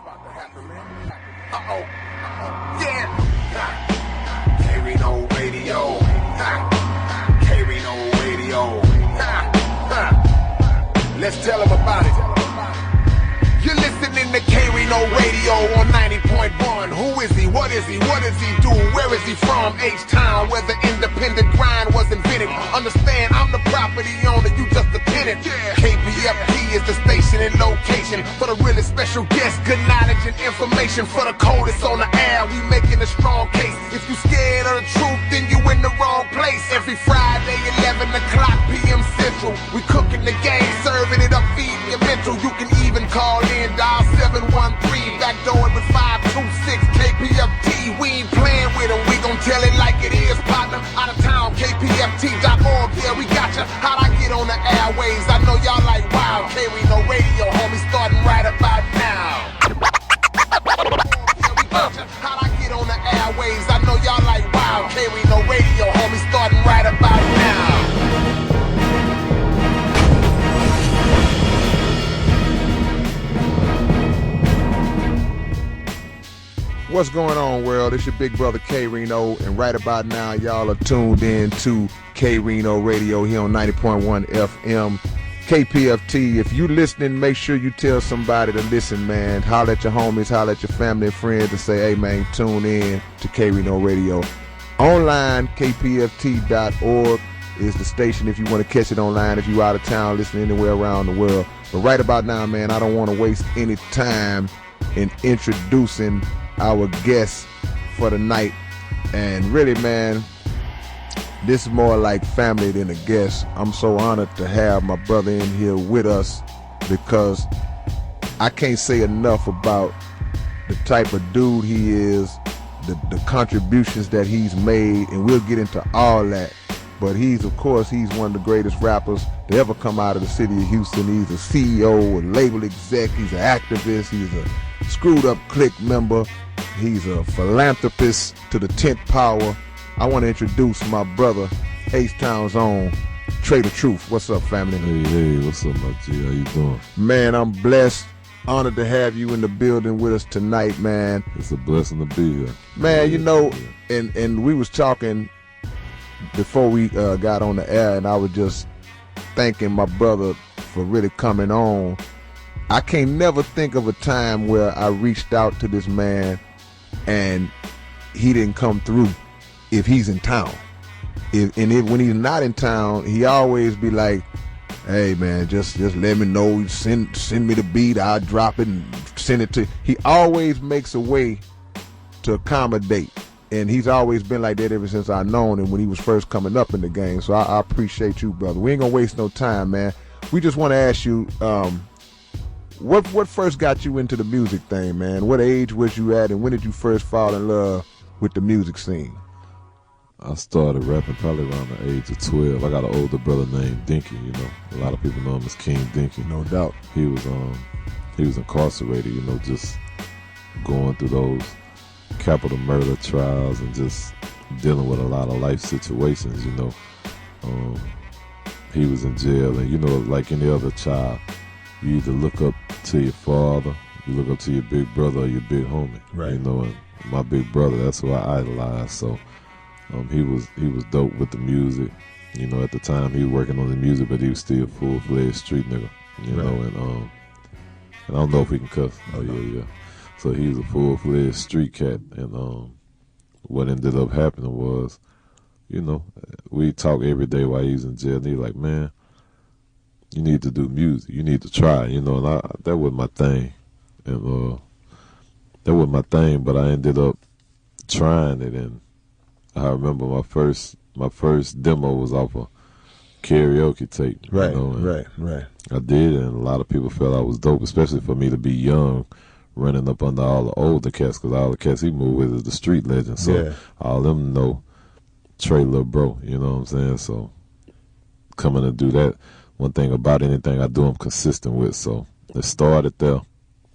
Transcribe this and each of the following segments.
Yeah. K-Rino Radio. K-Rino Radio. Let's tell them about it. You're listening to K-Rino Radio on 90.1. Who is he? What is he? What does he do? Where is he from? H-Town, where the independent grind was invented. Understand, I'm the property owner, you just a tenant. KPFT is the station and location for the really special guests. Good knowledge and information for the coldest on the air. We making a strong case. If you scared of the truth, then you in the wrong place. Every Friday, 11 o'clock p.m. Central. We cooking the game, serving it up, feeding your mental. You can even call in, dial 713, backdoor it with 526 KPFT. We ain't playing with them, we gon' tell it like it is, partner. Out of town, KPFT.org, yeah, we got ya. How'd I get on the airways? I know y'all like, wow, K-Rino Radio, homie, starting right about now. Yeah, we got ya. How'd I get on the airways? I know y'all like, wow, K-Rino Radio, homie, starting right about now. What's going on, world? It's your big brother K-Rino, and right about now, y'all are tuned in to K-Rino Radio here on 90.1 FM, KPFT. If you listening, make sure you tell somebody to listen, man. Holler at your homies, holler at your family and friends and say, hey, man, tune in to K-Rino Radio. Online, kpft.org is the station if you want to catch it online, if you out of town, listening anywhere around the world. But right about now, man, I don't want to waste any time in introducing our guest for the night. And really, man, this is more like family than a guest. I'm so honored to have my brother in here with us, because I can't say enough about the type of dude he is, the contributions that he's made, and we'll get into all that. But he's one of the greatest rappers to ever come out of the city of Houston. He's a CEO, a label exec, he's an activist, he's a screwed up clique member, he's a philanthropist to the 10th power. I want to introduce my brother, H-Town's own, Trae the Truth. What's up, family? Hey, what's up, my G? How you doing? Man, I'm blessed, honored to have you in the building with us tonight, man. It's a blessing to be here. Man, you know, and we was talking before we got on the air, and I was just thanking my brother for really coming on. I can't never think of a time where I reached out to this man and he didn't come through if he's in town. When he's not in town, he always be like, hey man, just let me know, send me the beat, I'll drop it and send it to you. He always makes a way to accommodate, and he's always been like that ever since I've known him when he was first coming up in the game. So I appreciate you, brother. We ain't gonna waste no time, man. We just want to ask you, what first got you into the music thing, man? What age was you at, and when did you first fall in love with the music scene? I started rapping probably around the age of 12. I got an older brother named Dinky, you know. A lot of people know him as King Dinky. No doubt. He was incarcerated, you know, just going through those capital murder trials and just dealing with a lot of life situations, you know. He was in jail, and you know, like any other child, you either look up to your father, you look up to your big brother or your big homie. Right. You know, and my big brother, that's who I idolized. So he was dope with the music. You know, at the time he was working on the music, but he was still full-fledged street nigga. You right. know, and I don't know if he can cuss. Oh yeah. So he was a full-fledged street cat, and what ended up happening was, you know, we talk every day while he was in jail, and he was like, man, you need to do music. You need to try, you know, and that was my thing. And that was my thing, but I ended up trying it, and I remember my first demo was off a karaoke tape. Right, you know, right. I did, and a lot of people felt I was dope, especially for me to be young, running up under all the older cats, because all the cats he moved with is the street legend. So yeah. All of them know Trae little bro, you know what I'm saying? So coming to do that, one thing about anything I do, I'm consistent with. So it started there.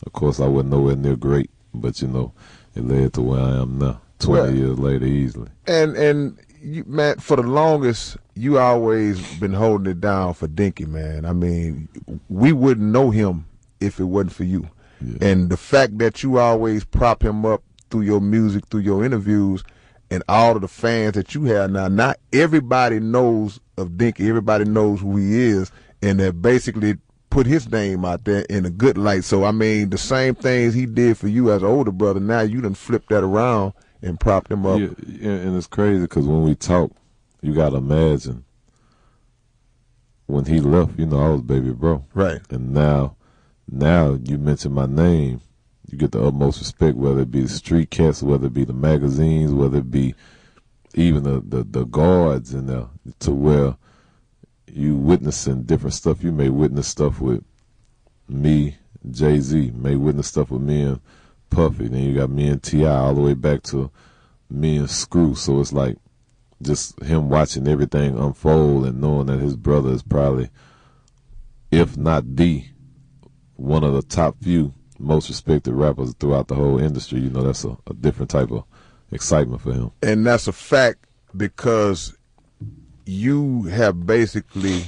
Of course, I wasn't nowhere near great, but you know, it led to where I am now, 20 years later, easily. And you, man, for the longest, you always been holding it down for Dinky, man. I mean, we wouldn't know him if it wasn't for you. Yeah. And the fact that you always prop him up through your music, through your interviews, and all of the fans that you have now, not everybody knows of Dinky. Everybody knows who he is, and that basically put his name out there in a good light. So, I mean, the same things he did for you as an older brother, now you done flipped that around and propped him up. Yeah, and it's crazy because when we talk, you got to imagine when he left, you know, I was baby bro. Right. And now you mention my name, you get the utmost respect, whether it be the street cats, whether it be the magazines, whether it be even the guards in there, to where you witnessing different stuff. You may witness stuff with me, Jay-Z, may witness stuff with me and Puffy. Then you got me and T.I. all the way back to me and Screw. So it's like just him watching everything unfold and knowing that his brother is probably, if not the, one of the top few most respected rappers throughout the whole industry. You know, that's a different type of excitement for him. And that's a fact, because you have basically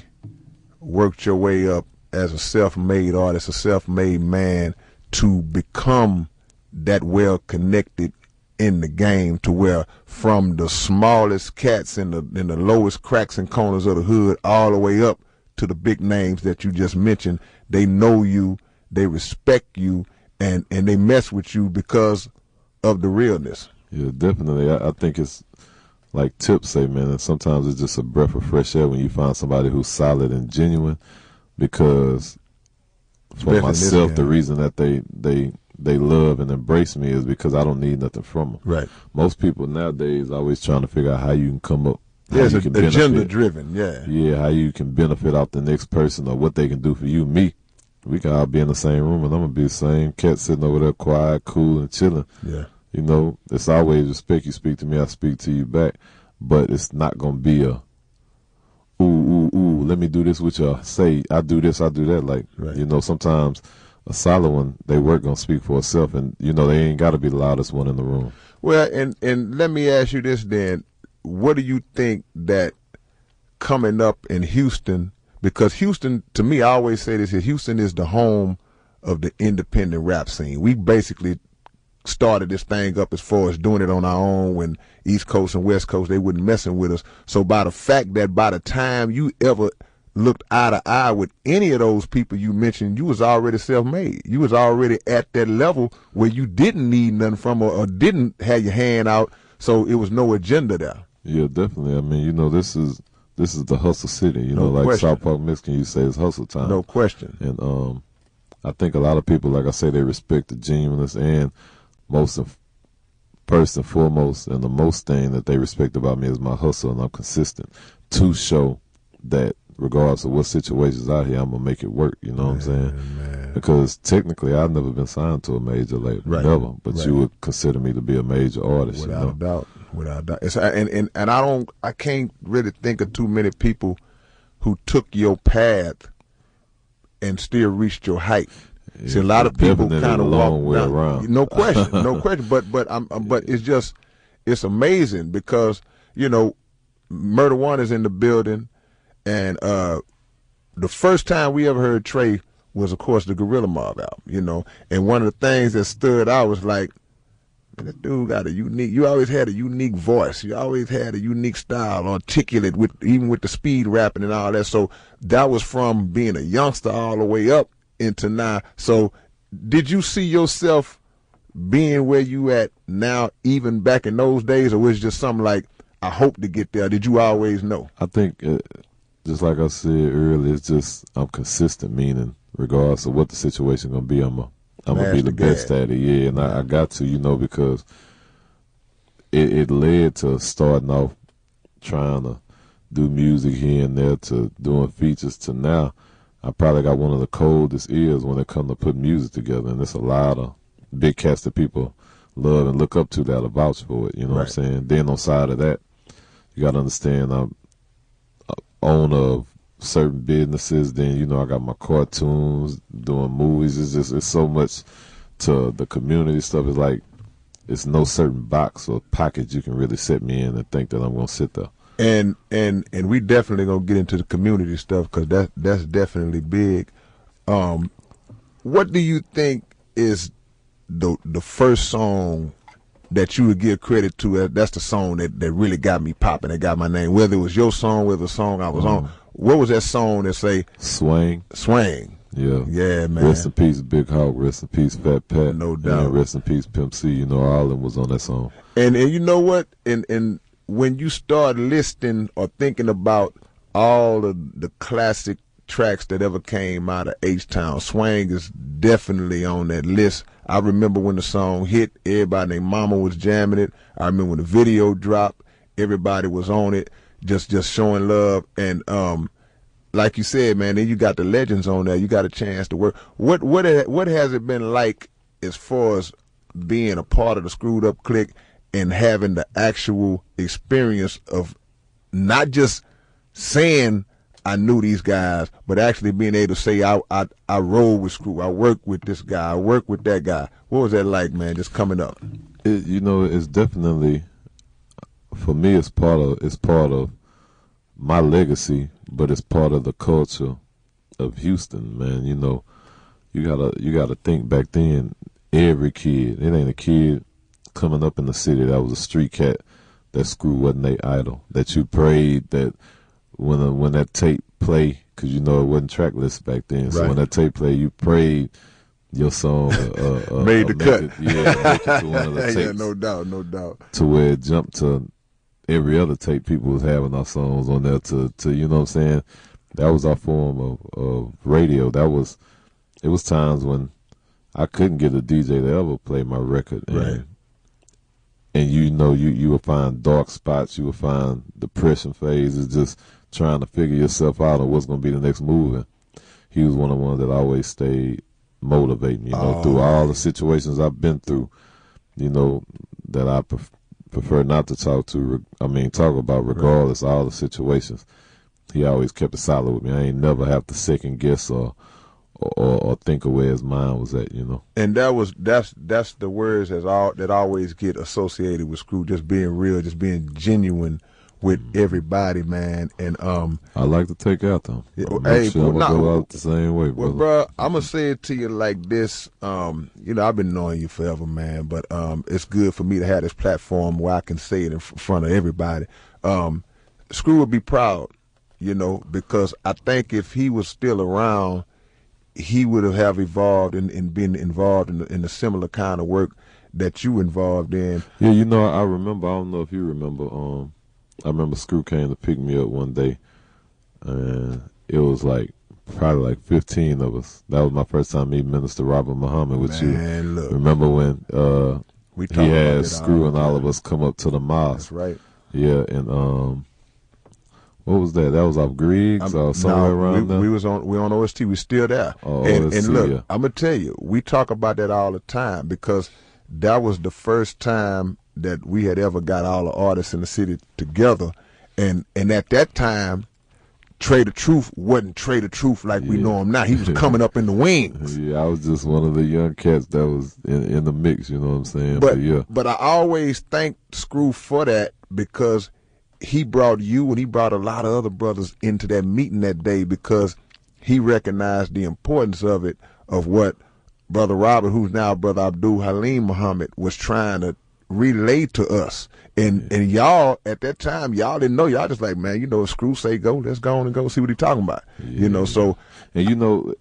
worked your way up as a self-made artist, a self-made man, to become that well-connected in the game, to where from the smallest cats in the lowest cracks and corners of the hood all the way up to the big names that you just mentioned, they know you, they respect you, and they mess with you because of the realness. Yeah, definitely. I think it's like Tip say, man, and sometimes it's just a breath of fresh air when you find somebody who's solid and genuine, because for myself, the reason that they love and embrace me is because I don't need nothing from them. Right. Most people nowadays always trying to figure out how you can come up. Yeah, it's agenda driven, yeah. Yeah, how you can benefit off the next person or what they can do for you. Me, we can all be in the same room and I'm going to be the same cat sitting over there quiet, cool, and chilling. Yeah. You know, it's always respect. You speak to me, I speak to you back. But it's not going to be a, ooh, let me do this with you. Say, I do this, I do that. Like, right. You know, sometimes a solid one, they work going to speak for itself. And, you know, they ain't got to be the loudest one in the room. Well, and let me ask you this then. What do you think that coming up in Houston, because Houston, to me, I always say this here, Houston is the home of the independent rap scene. We basically started this thing up as far as doing it on our own when East Coast and West Coast, they wasn't messing with us. So by the fact that by the time you ever looked eye to eye with any of those people you mentioned, you was already self-made. You was already at that level where you didn't need nothing from or didn't have your hand out, so it was no agenda there. Yeah, definitely. I mean, you know, this is the hustle city. You know, like question. South Park, Michigan, you say it's hustle time. No question. And I think a lot of people, like I say, they respect the genuineness, and first and foremost, and the most thing that they respect about me is my hustle, and I'm consistent to show that regardless of what situations out here, I'm gonna make it work. You know what I'm saying? Man. Because technically, I've never been signed to a major label, Right. never. But Right. you would consider me to be a major artist, Without you know? a doubt. Without a doubt. It's, and I can't really think of too many people who took your path and still reached your height. Yeah, See, a lot of people definitely kind of a long walk way down. around. No question, no question. But it's amazing because, you know, Murder One is in the building, and the first time we ever heard Trae was, of course, the Gorilla Mob album. You know, and one of the things that stood out was like, man, this dude got you always had a unique voice. You always had a unique style, articulate, even with the speed rapping and all that. So that was from being a youngster all the way up into now. So did you see yourself being where you at now, even back in those days, or was it just something like, I hope to get there? Did you always know? I think, just like I said earlier, it's just I'm consistent, meaning regardless of what the situation going to be, I'm going to be the best at it, yeah. And I got to, you know, because it led to starting off trying to do music here and there to doing features to now. I probably got one of the coldest ears when it comes to putting music together. And there's a lot of big cats that people love and look up to that'll vouch for it, you know what I'm saying? Then on side of that, you got to understand I'm owner of certain businesses. Then, you know, I got my cartoons, doing movies. It's so much to the community stuff. It's like it's no certain box or package you can really set me in and think that I'm going to sit there. And we definitely gonna get into the community stuff because that's definitely big. What do you think is the first song that you would give credit to? That's the song that really got me popping, that got my name. Whether it was your song, whether the song I was on. What was that song that say? Swing. Yeah. Yeah, man. Rest in peace, Big Hawk. Rest in peace, Fat Pat. No doubt. And rest in peace, Pimp C. You know, all of them was on that song. And you know what? And when you start listening or thinking about all of the classic tracks that ever came out of H-Town, Swing is definitely on that list. I remember when the song hit, everybody named Mama was jamming it. I remember when the video dropped, everybody was on it, just showing love. And like you said, man, then you got the legends on there. You got a chance to work. What has it been like as far as being a part of the Screwed Up Clique and having the actual experience of not just saying I knew these guys, but actually being able to say I roll with Screw, I work with this guy, I work with that guy. What was that like, man, just coming up? It's definitely, for me, it's part of my legacy, but it's part of the culture of Houston, man. You know, you gotta think back then, every kid, it ain't a kid coming up in the city that was a street cat that Screw wasn't their idol, that you prayed that when that tape play, because you know it wasn't track list back then, so when that tape play, you prayed your song made the cut. Make it to one of the tapes. Yeah, no doubt. To where it jumped to every other tape people was having our songs on there to you know what I'm saying? That was our form of radio. It was times when I couldn't get a DJ to ever play my record. And you know, you would find dark spots, you would find depression phases, just trying to figure yourself out on what's going to be the next move. And he was one of the ones that always stayed motivating, you know, through all the situations I've been through, you know, that I prefer not to talk about regardless of all the situations. He always kept it solid with me. I ain't never have to second guess or think of where his mind was at, you know. And that's the words that always get associated with Screw, just being real, just being genuine with everybody, man. And I like to take out them. Hey, sure I'm gonna go out the same way, brother. Well, bro, I'm gonna say it to you like this. You know, I've been knowing you forever, man, but it's good for me to have this platform where I can say it in front of everybody. Screw would be proud, you know, because I think if he was still around, he would have evolved and been involved in the similar kind of work that you involved in. Yeah, you know, I remember. I don't know if you remember. I remember Screw came to pick me up one day, and it was probably like 15 of us. That was my first time meeting Minister Robert Muhammad with you. Look, remember when he had Screw and all of us come up to the mosque? That's right. Yeah, and what was that? That was off Griggs or somewhere around there? We on OST. We still there. Oh, and OST, look, yeah. I'm gonna tell you, we talk about that all the time because that was the first time that we had ever got all the artists in the city together, and at that time, Trae the Truth wasn't Trae the Truth like we know him now. He was coming up in the wings. Yeah, I was just one of the young cats that was in the mix. You know what I'm saying? But I always thank Screw for that because he brought you and he brought a lot of other brothers into that meeting that day because he recognized the importance of it, of what Brother Robert, who's now Brother Abdul Halim Muhammad, was trying to relay to us. And y'all, at that time, y'all didn't know. Y'all just like, man, you know, if Screw say go, let's go on and go see what he talking about. Yeah. You know, so. And you know,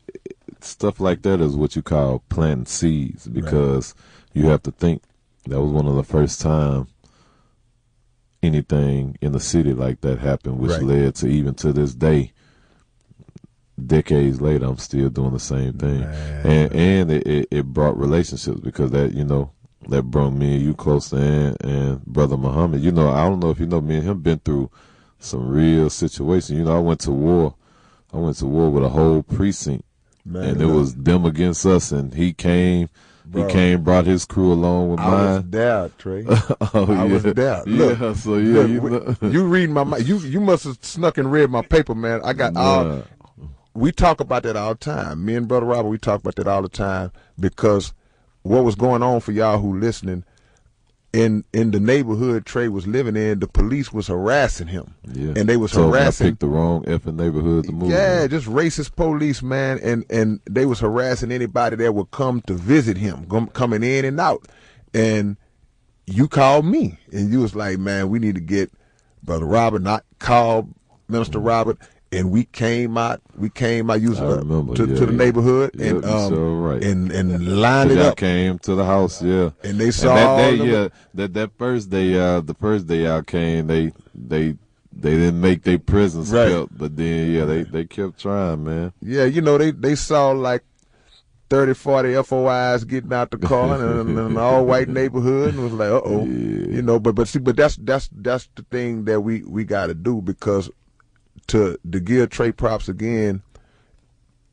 stuff like that is what you call planting seeds because you have to think that was one of the first time anything in the city like that happened, which led to, even to this day, decades later, I'm still doing the same thing. Man. And it brought relationships because that, you know, that brought me and you closer, and Brother Muhammad. You know, I don't know if you know, me and him been through some real situations. You know, I went to war with a whole precinct, and it was them against us, and he came. Bro, he came, brought his crew along with mine. I was there, Trae. I was there. Look, so look, you reading my mind. You must have snuck and read my paper, man. I got all. We talk about that all the time. Me and Brother Robert, we talk about that all the time because what was going on for y'all who listening, in the neighborhood Trae was living in, the police was harassing him. Yeah. And they was so harassing. I picked the wrong effing neighborhood to move. Yeah, in. just racist police, man. And they was harassing anybody that would come to visit him, coming in and out. And you called me, and you was like, man, we need to get Brother Robert, not call Minister Robert. And we came out. You was to the neighborhood, and right. and lined it up. Came to the house, yeah. And they saw and that day, that first day, the first day I came, they didn't make their presence felt, but then they kept trying, man. Yeah, you know they saw like 30, 40 FOIs getting out the car in an all white neighborhood, and was like, you know. But see, that's the thing that we got to do, because to give Trae props again,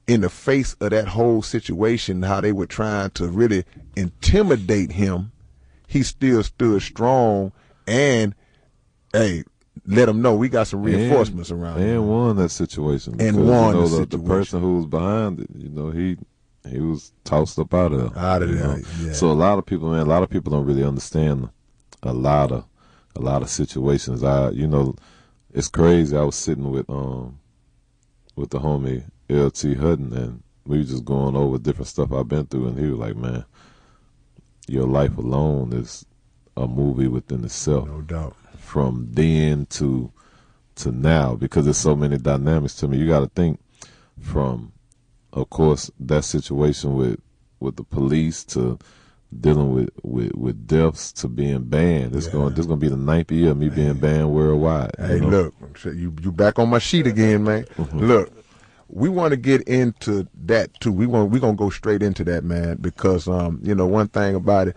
in the face of that whole situation, how they were trying to really intimidate him, he still stood strong and, hey, let them know we got some reinforcements around and here. won that situation. And won the situation. The person who was behind it, you know, he was tossed up out of there. Out of there, yeah. So a lot of people don't really understand a lot of situations. It's crazy. I was sitting with the homie LT Hutton, and we were just going over different stuff I've been through, and he was like, man, your life alone is a movie within itself. No doubt. From then to now, because there's so many dynamics to me. You got to think from, of course, that situation with the police to dealing with deaths to being banned. This going to be the 9th year of me being banned worldwide. Hey, look, you back on my sheet again, man. Look, we want to get into that too. We gonna go straight into that, man, because one thing about it,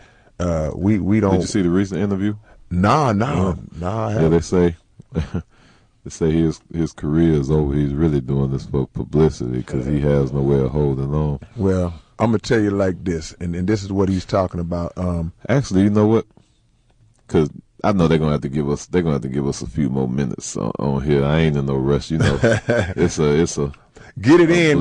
we don't. Did you see the recent interview? Nah. Yeah, they say his career is over. He's really doing this for publicity because he has no way of holding on. Well, I'm gonna tell you like this, and this is what he's talking about. Actually, you know what? Because I know they're gonna have to give us a few more minutes on here. I ain't in no rush, you know. It's a get it in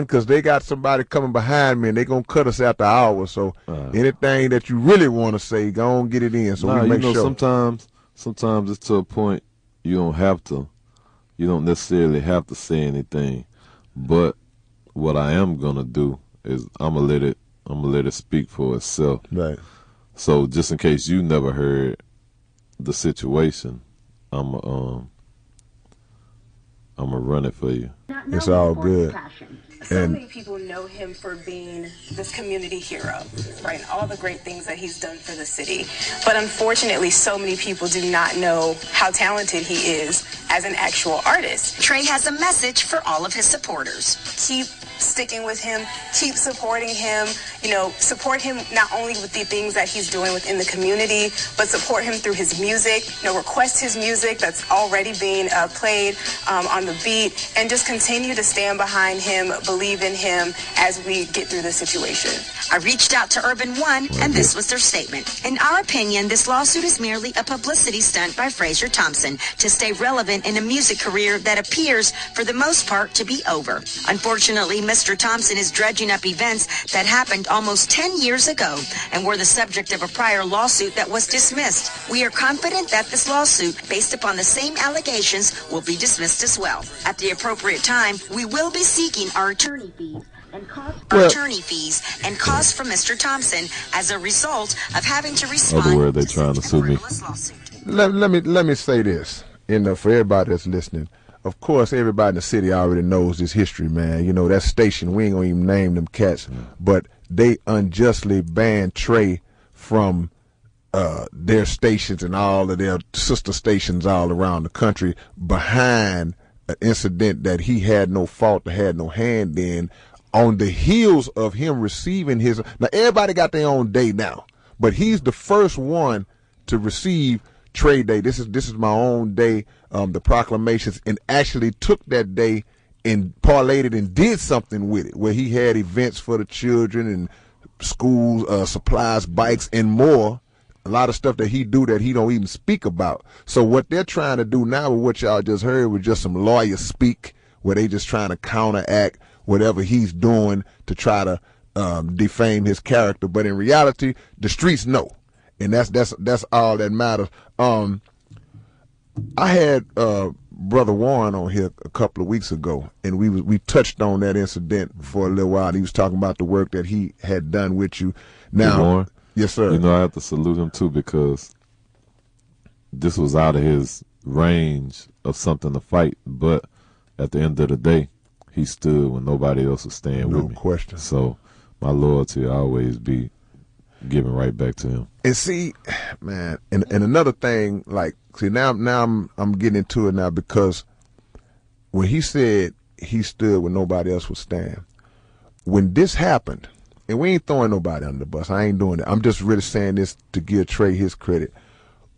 because they got somebody coming behind me, and they gonna cut us after hours. So anything that you really want to say, go on, get it in. So we make sure. Sometimes it's to a point you don't necessarily have to say anything, but what I am gonna do is I'm gonna let it speak for itself. Right. So just in case you never heard the situation, I'm gonna run it for you. It's all good. So many people know him for being this community hero, right? And all the great things that he's done for the city. But unfortunately, so many people do not know how talented he is as an actual artist. Trae has a message for all of his supporters. Keep sticking with him, keep supporting him, support him not only with the things that he's doing within the community, but support him through his music, request his music that's already being played on the beat, and just continue to stand behind him, believe in him as we get through this situation. I reached out to Urban One, and this was their statement. In our opinion, this lawsuit is merely a publicity stunt by Fraser Thompson to stay relevant in a music career that appears, for the most part, to be over. Unfortunately, Mr. Thompson is dredging up events that happened almost 10 years ago and were the subject of a prior lawsuit that was dismissed. We are confident that this lawsuit, based upon the same allegations, will be dismissed as well. At the appropriate time, we will be seeking our attorney fees and costs from Mr. Thompson as a result of having to respond Other word, they trying to sue me. Let me say this, for everybody that's listening. Of course, everybody in the city already knows this history, man. That station, we ain't gonna even name them cats, but they unjustly banned Trae from their stations and all of their sister stations all around the country behind an incident that he had no fault or had no hand in, on the heels of him receiving his. Now, everybody got their own day now, but he's the first one to receive Trae Day. This is my own day, the proclamations, and actually took that day and parlayed it and did something with it, where he had events for the children and schools, supplies, bikes, and more. A lot of stuff that he do that he don't even speak about. So what they're trying to do now with what y'all just heard was just some lawyer speak, where they just trying to counteract whatever he's doing to try to defame his character. But in reality, the streets know. and that's all that matters. I had Brother Warren on here a couple of weeks ago, and we touched on that incident for a little while. He was talking about the work that he had done with you. Now, Warren, yes, sir. You know, I have to salute him too, because this was out of his range of something to fight, but at the end of the day, he stood when nobody else was staying with me. No question. So my loyalty will always be given right back to him. And see, man, and another thing, like, see, now I'm getting into it now, because when he said he stood when nobody else was standing, when this happened, and we ain't throwing nobody under the bus, I ain't doing that. I'm just really saying this to give Trae his credit.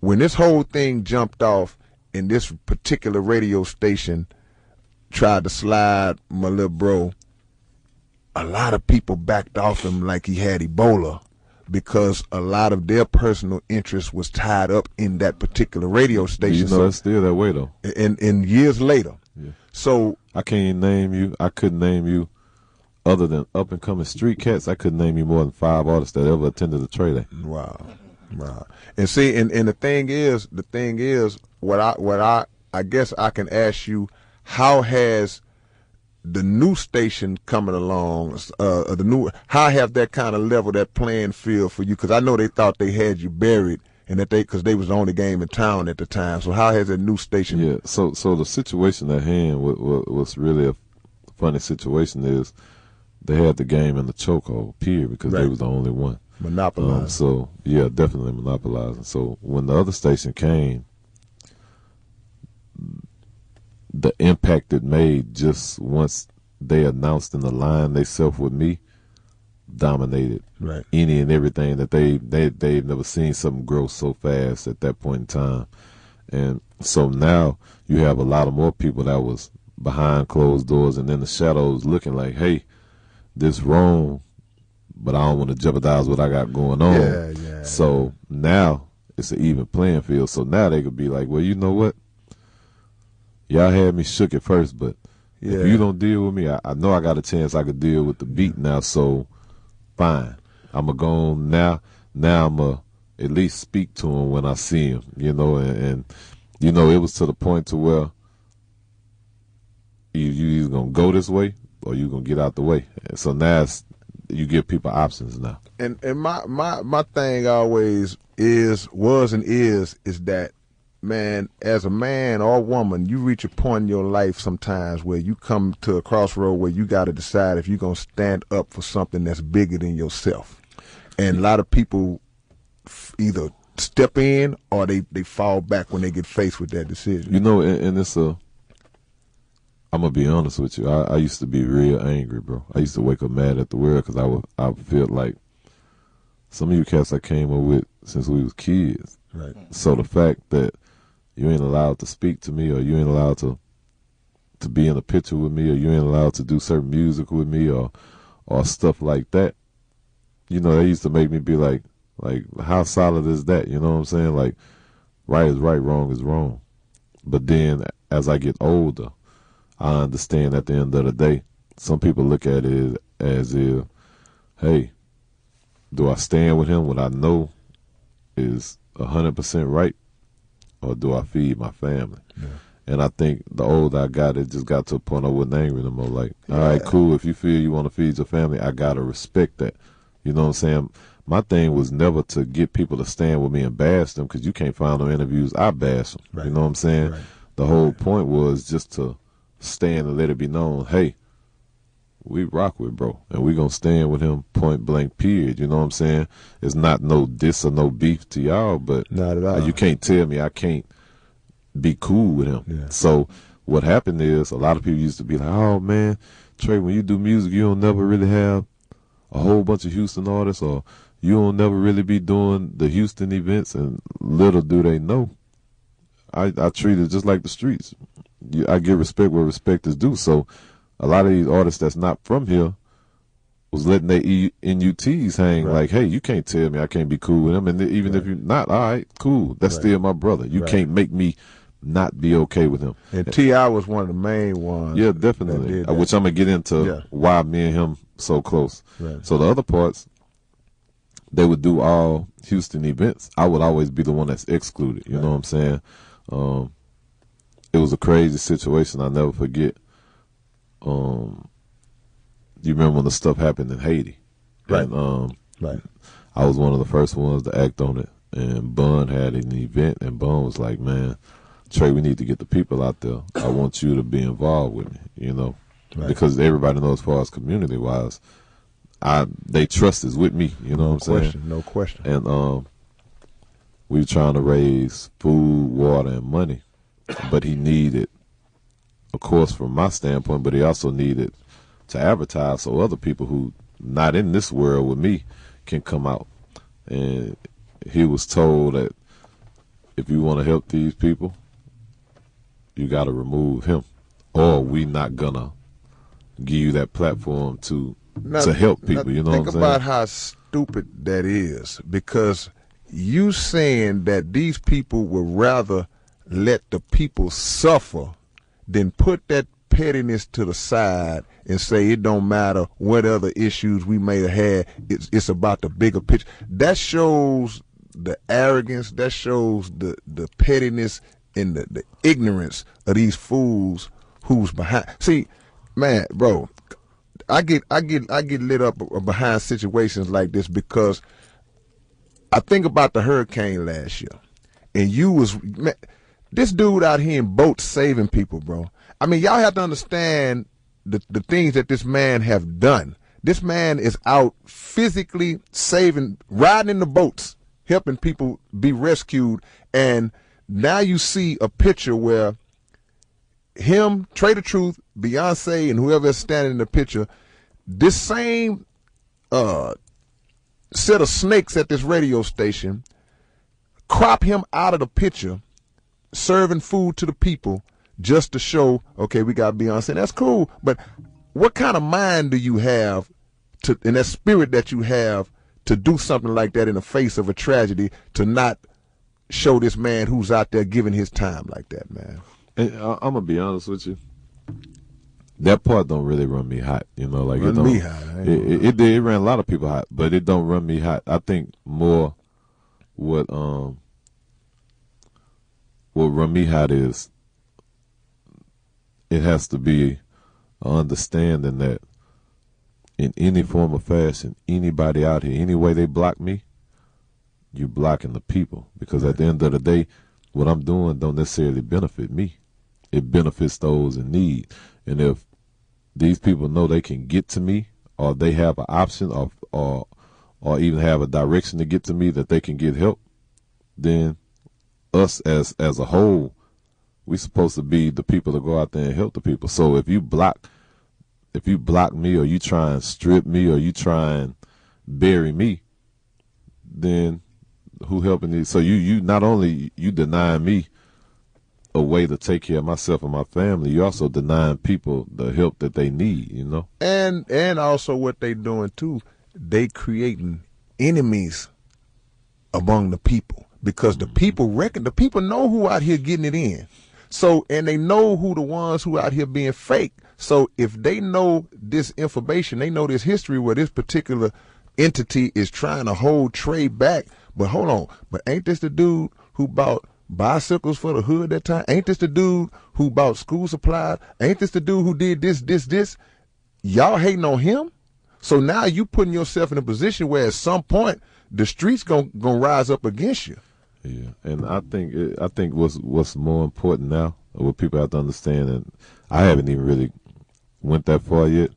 When this whole thing jumped off and this particular radio station tried to slide my little bro, a lot of people backed off him like he had Ebola, because a lot of their personal interest was tied up in that particular radio station. You know, that's still that way, though. And years later. Yeah. So I can't name you. I couldn't name you, other than up and coming street cats. I couldn't name you more than 5 artists that ever attended the Trae Day. Wow. And see, and the thing is, what I guess I can ask you, how has the new station coming along, how have that kind of level that playing field for you? Because I know they thought they had you buried, and that because they was the only game in town at the time. So how has that new station? Yeah. So the situation at hand was really a funny situation. Is they had the game in the chokehold, period, because they was the only one Monopolizing. So yeah, definitely monopolizing. So when the other station came, the impact it made just once they announced in the line they self with me dominated any and everything that they've never seen something grow so fast at that point in time. And so now you have a lot of more people that was behind closed doors and in the shadows looking like, hey, this wrong, but I don't want to jeopardize what I got going on. Yeah. So now it's an even playing field. So now they could be like, well, you know what? Y'all had me shook at first, but if you don't deal with me, I know I got a chance I could deal with the beat now, so fine. I'm going to go on now. Now I'm going to at least speak to him when I see him, you know, and you know, it was to the point to where you either going to go this way or you going to get out the way. And so now you give people options now. And my thing always was and is that, man, as a man or woman, you reach a point in your life sometimes where you come to a crossroad where you got to decide if you're going to stand up for something that's bigger than yourself. And a lot of people either step in or they fall back when they get faced with that decision. You know, and it's I'm going to be honest with you. I used to be real angry, bro. I used to wake up mad at the world because I felt like some of you cats I came up with since we was kids. Right. So the fact that you ain't allowed to speak to me, or you ain't allowed to be in a picture with me, or you ain't allowed to do certain music with me, or stuff like that. You know, that used to make me be like, how solid is that? You know what I'm saying? Like, right is right, wrong is wrong. But then as I get older, I understand at the end of the day, some people look at it as if, hey, do I stand with him when I know is 100% right? Or do I feed my family? Yeah. And I think the older I got, it just got to a point I wasn't angry no more. Like, all right, cool. If you feel you want to feed your family, I got to respect that. You know what I'm saying? My thing was never to get people to stand with me and bash them, because you can't find no interviews I bash them. Right. You know what I'm saying? Right. The whole point was just to stand and let it be known, hey, we rock with bro, and we going to stand with him point blank, period. You know what I'm saying? It's not no diss or no beef to y'all, but not at all. You can't tell me I can't be cool with him. Yeah. So what happened is a lot of people used to be like, oh, man, Trae, when you do music, you don't never really have a whole bunch of Houston artists, or you don't never really be doing the Houston events, and little do they know, I treat it just like the streets. I give respect where respect is due. So a lot of these artists that's not from here was letting their NUTs hang. Right. Like, hey, you can't tell me I can't be cool with him. And even if you're not, all right, cool. That's still my brother. You can't make me not be okay with him. And T.I. was one of the main ones. Yeah, definitely. Which I'm going to get into why me and him so close. Right. So the other parts, they would do all Houston events, I would always be the one that's excluded. You know what I'm saying? It was a crazy situation. I'll never forget. You remember when the stuff happened in Haiti? Right. And, right. I was one of the first ones to act on it. And Bun had an event, and Bun was like, man, Trae, we need to get the people out there. I want you to be involved with me, you know, because everybody knows as far as community-wise, they trust is with me, you know what I'm saying? No question. And we were trying to raise food, water, and money, but he needed, of course, from my standpoint, but he also needed to advertise so other people who not in this world with me can come out. And he was told that if you want to help these people, you got to remove him, or we not gonna give you that platform to help people. You know what I'm saying? Think about how stupid that is, because you saying that these people would rather let the people suffer than put that pettiness to the side and say it don't matter what other issues we may have had. It's about the bigger picture. That shows the arrogance. That shows the pettiness and the ignorance of these fools who's behind. See, man, bro, I get lit up behind situations like this because I think about the hurricane last year, and this dude out here in boats saving people, bro. I mean, y'all have to understand the things that this man have done. This man is out physically saving, riding in the boats, helping people be rescued, and now you see a picture where him, Trae the Truth, Beyonce, and whoever is standing in the picture, this same set of snakes at this radio station crop him out of the picture, serving food to the people just to show, okay, we got Beyonce. That's cool, but what kind of mind do you have and that spirit that you have to do something like that in the face of a tragedy, to not show this man who's out there giving his time like that, man? And I'm gonna be honest with you. That part don't really run me hot, you know. Like run me hot. It ran a lot of people hot, but it don't run me hot. I think more what run me hot is it has to be an understanding that in any form or fashion, anybody out here, any way they block me, you blocking the people. Because at the end of the day, what I'm doing don't necessarily benefit me. It benefits those in need. And if these people know they can get to me, or they have an option or even have a direction to get to me that they can get help, then us as a whole, we supposed to be the people to go out there and help the people. So if you block me, or you try and strip me, or you try and bury me, then who helping these? So you not only you denying me a way to take care of myself and my family, you also denying people the help that they need, you know? And also what they doing too, they creating enemies among the people, because the people know who out here getting it in. So, and they know who the ones who out here being fake. So if they know this information, they know this history where this particular entity is trying to hold Trae back. But hold on, but ain't this the dude who bought bicycles for the hood that time? Ain't this the dude who bought school supplies? Ain't this the dude who did this? Y'all hating on him? So now you putting yourself in a position where at some point the streets gonna rise up against you. Yeah, and I think what's more important now, what people have to understand, and I haven't even really went that far yet.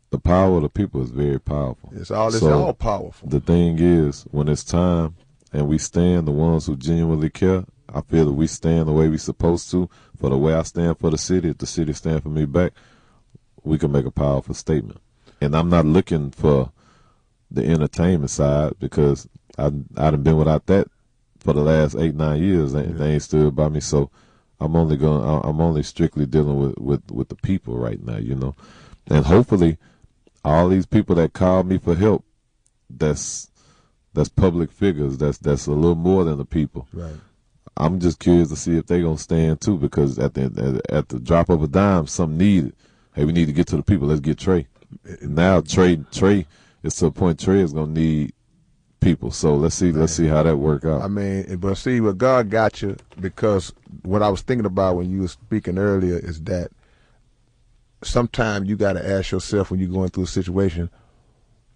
The power of the people is very powerful. It's all powerful. The thing is, when it's time and we stand, the ones who genuinely care, I feel that we stand the way we supposed to. For the way I stand for the city, if the city stand for me back, we can make a powerful statement. And I'm not looking for the entertainment side, because I done been without that for the last 8-9 years. They ain't stood by me, so I'm only strictly dealing with the people right now, you know. And hopefully, all these people that call me for help, that's public figures. That's a little more than the people. Right. I'm just curious to see if they gonna stand too, because at the drop of a dime, something needed. Hey, we need to get to the people. Let's get Trae. Now Trae it's to a point Trae is gonna need people. So let's see how that work out. I mean, but see, what God got you, because what I was thinking about when you were speaking earlier is that sometimes you got to ask yourself when you're going through a situation,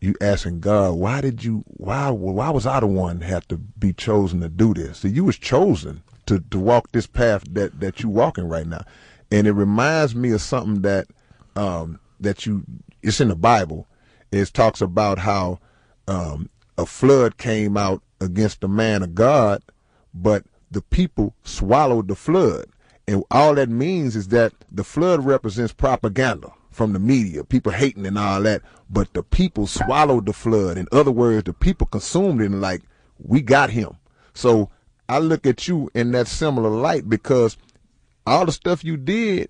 you asking God, why was I the one that had to be chosen to do this? So you was chosen to walk this path that you walking right now. And it reminds me of something that it's in the Bible. It talks about how a flood came out against the man of God, but the people swallowed the flood. And all that means is that the flood represents propaganda from the media, people hating and all that, but the people swallowed the flood. In other words, the people consumed it and like, we got him. So I look at you in that similar light, because all the stuff you did,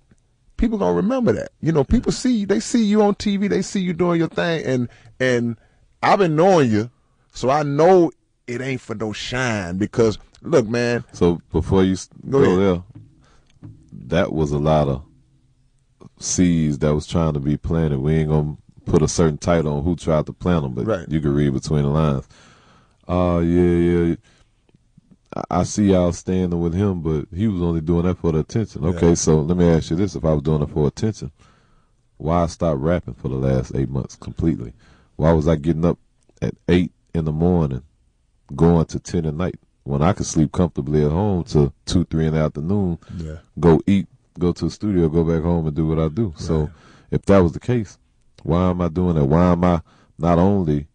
people gonna remember that. You know, people they see you on TV, they see you doing your thing, and I've been knowing you, so I know it ain't for no shine, because look, man. So before you go there, that was a lot of seeds that was trying to be planted. We ain't gonna put a certain title on who tried to plant them, but you can read between the lines. Yeah. I see y'all standing with him, but he was only doing that for the attention. Okay, so let me ask you this. If I was doing it for attention, why stop rapping for the last 8 months completely? Why was I getting up at 8 in the morning, going to 10 at night, when I could sleep comfortably at home till 2, 3 in the afternoon, go eat, go to the studio, go back home and do what I do? Right. So if that was the case, why am I doing that? Why am I not only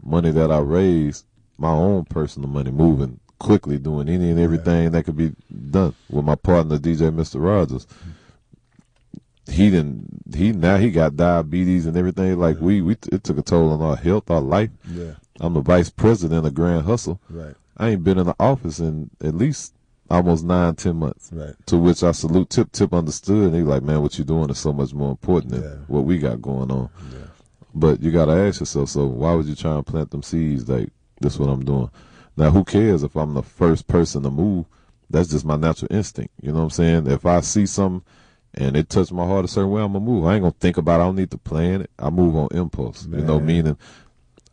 money that I raised, my own personal money, moving quickly, doing any and everything that could be done with my partner DJ Mr. Rogers? Now he got diabetes and everything. Like it took a toll on our health, our life. I'm the vice president of Grand Hustle. I ain't been in the office in at least almost 9-10 months. To which I salute Tip understood, and he like, man, what you doing is so much more important than what we got going on. But you gotta ask yourself, so why would you try and plant them seeds like this is what I'm doing? Now, who cares if I'm the first person to move? That's just my natural instinct. You know what I'm saying? If I see something and it touched my heart a certain way, I'm going to move. I ain't going to think about it. I don't need to plan it. I move on impulse, you know, meaning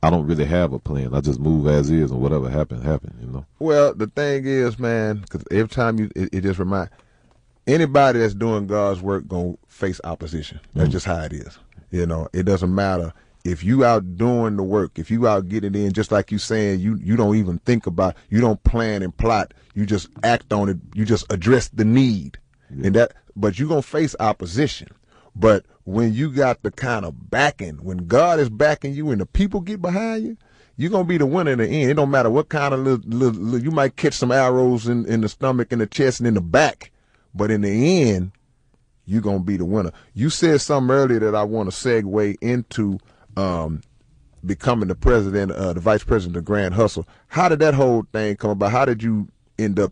I don't really have a plan. I just move as is, and whatever happened, you know. Well, the thing is, man, because every time it just reminds, anybody that's doing God's work going to face opposition. That's just how it is. You know, it doesn't matter. If you out doing the work, if you out getting in, just like you saying, you don't even think about, you don't plan and plot, you just act on it, you just address the need. But you're going to face opposition. But when you got the kind of backing, when God is backing you and the people get behind you, you're going to be the winner in the end. It don't matter what kind of little you might catch some arrows in the stomach, in the chest, and in the back. But in the end, you're going to be the winner. You said something earlier that I want to segue into becoming the president, the vice president of Grand Hustle. How did that whole thing come about? How did you end up,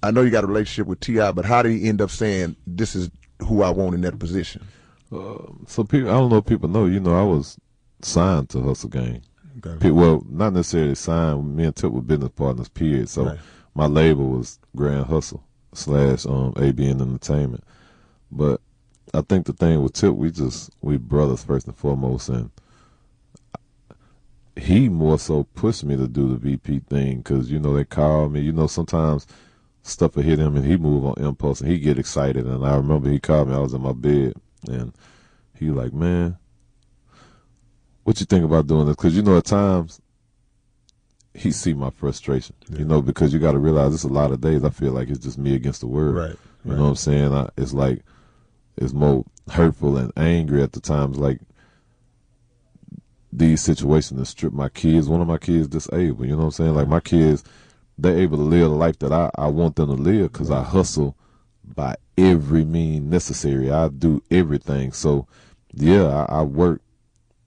I know you got a relationship with T.I., but how did he end up saying, this is who I want in that position? So people, I don't know if people know, you know, I was signed to Hustle Gang. Well, not necessarily signed. Me and Tip were business partners, period. So my label was Grand Hustle / ABN Entertainment. But I think the thing with Tip, we brothers first and foremost, and he more so pushed me to do the VP thing because, you know, they call me. You know, sometimes stuff will hit him and he move on impulse and he get excited. And I remember he called me. I was in my bed and he like, man, what you think about doing this? Because, you know, at times he see my frustration, you know, because you got to realize it's a lot of days I feel like it's just me against the world. You know what I'm saying? It's like, it's more hurtful and angry at the times, like these situations that strip my kids. One of my kids disabled, you know what I'm saying? Like my kids, they're able to live the life that I want them to live because I hustle by every means necessary. I do everything. So, yeah, I work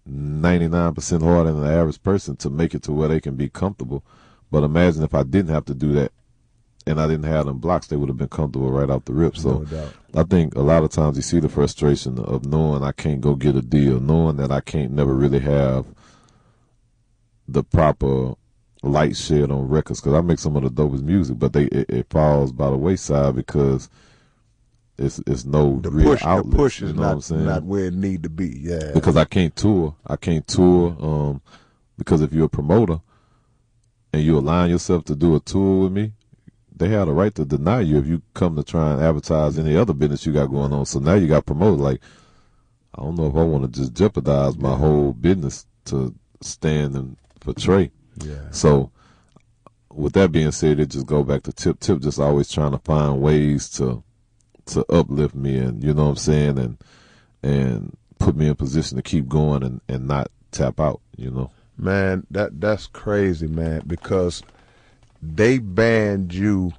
99% harder than the average person to make it to where they can be comfortable. But imagine if I didn't have to do that and I didn't have them blocks, they would have been comfortable right off the rip. So I think a lot of times you see the frustration of knowing I can't go get a deal, knowing that I can't never really have the proper light shed on records because I make some of the dopest music, but it falls by the wayside because it's no The real push, outlet. the push is you know what I'm saying? not where it need to be. Yeah, Because I can't tour. Because if you're a promoter and you align yourself to do a tour with me, they have the right to deny you if you come to try and advertise any other business you got going on. So now you got promoted. Like, I don't know if I want to just jeopardize my whole business to stand and for Trae. Yeah. So with that being said, it just go back to Tip. Tip just always trying to find ways to uplift me, and you know what I'm saying, and put me in position to keep going and not tap out, you know. Man, that's crazy, man, because they banned you